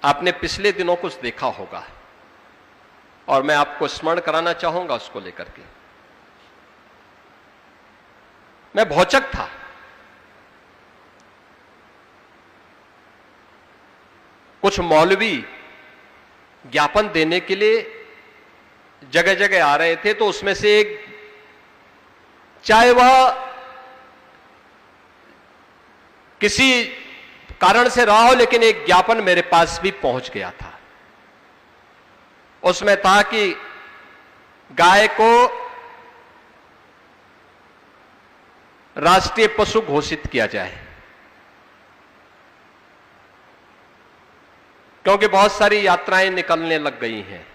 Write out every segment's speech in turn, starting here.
आपने पिछले दिनों कुछ देखा होगा और मैं आपको स्मरण कराना चाहूंगा उसको लेकर के। मैं भौचक था। कुछ मौलवी ज्ञापन देने के लिए जगह जगह आ रहे थे, तो उसमें से एक, चाहे वह किसी कारण से रहा हो, लेकिन एक ज्ञापन मेरे पास भी पहुंच गया था। उसमें था कि गाय को राष्ट्रीय पशु घोषित किया जाए, क्योंकि बहुत सारी यात्राएं निकलने लग गई हैं।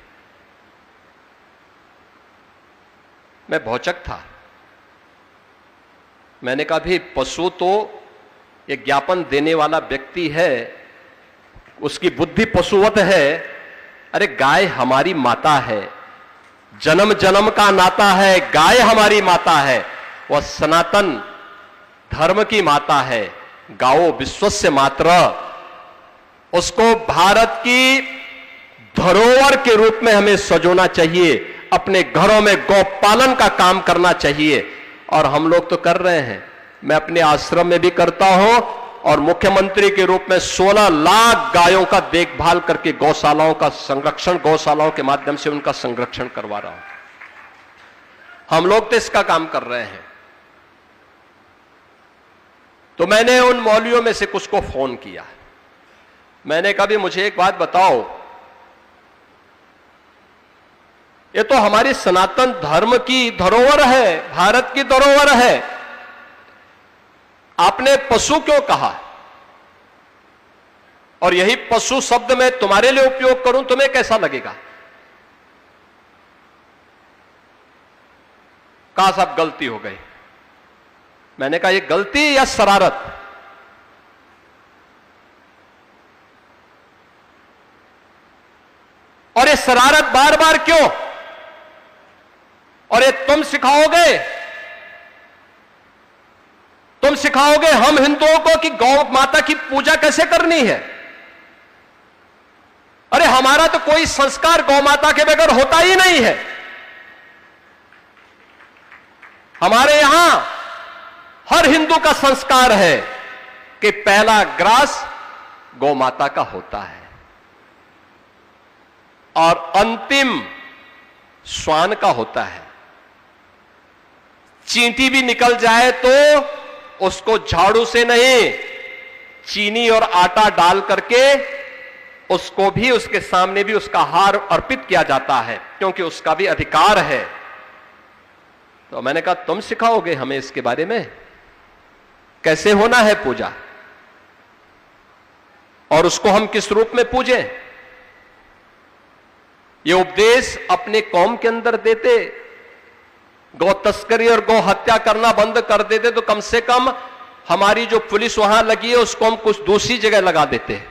मैं भौचक था। मैंने कहा भी पशु तो एक ज्ञापन देने वाला व्यक्ति है, उसकी बुद्धि पशुवत है। अरे गाय हमारी माता है, जन्म जन्म का नाता है। गाय हमारी माता है, वह सनातन धर्म की माता है। गाओ विश्वस्य मातृ, उसको भारत की धरोहर के रूप में हमें सजोना चाहिए। अपने घरों में गौपालन का काम करना चाहिए, और हम लोग तो कर रहे हैं। मैं अपने आश्रम में भी करता हूं, और मुख्यमंत्री के रूप में 16 लाख गायों का देखभाल करके गौशालाओं का संरक्षण, गौशालाओं के माध्यम से उनका संरक्षण करवा रहा हूं। हम लोग तो इसका काम कर रहे हैं। तो मैंने उन मौलवियों में से कुछ को फोन किया। मैंने कहा भी मुझे एक बात बताओ, ये तो हमारी सनातन धर्म की धरोहर है, भारत की धरोहर है, आपने पशु क्यों कहा? और यही पशु शब्द मैं तुम्हारे लिए उपयोग करूं, तुम्हें कैसा लगेगा? कहा साहब गलती हो गई। मैंने कहा ये गलती या शरारत? और ये शरारत बार बार क्यों? और ये तुम सिखाओगे हम हिंदुओं को कि गौ माता की पूजा कैसे करनी है? अरे हमारा तो कोई संस्कार गौ माता के बगैर होता ही नहीं है। हमारे यहां हर हिंदू का संस्कार है कि पहला ग्रास गौ माता का होता है और अंतिम श्वान का होता है। चींटी भी निकल जाए तो उसको झाड़ू से नहीं, चीनी और आटा डाल करके उसको भी, उसके सामने भी उसका हार अर्पित किया जाता है, क्योंकि उसका भी अधिकार है। तो मैंने कहा तुम सिखाओगे हमें इसके बारे में, कैसे होना है पूजा, और उसको हम किस रूप में पूजें? ये उपदेश अपने कौम के अंदर देते, गौ तस्करी और गौ हत्या करना बंद कर देते, तो कम से कम हमारी जो पुलिस वहां लगी है उसको हम कुछ दूसरी जगह लगा देते।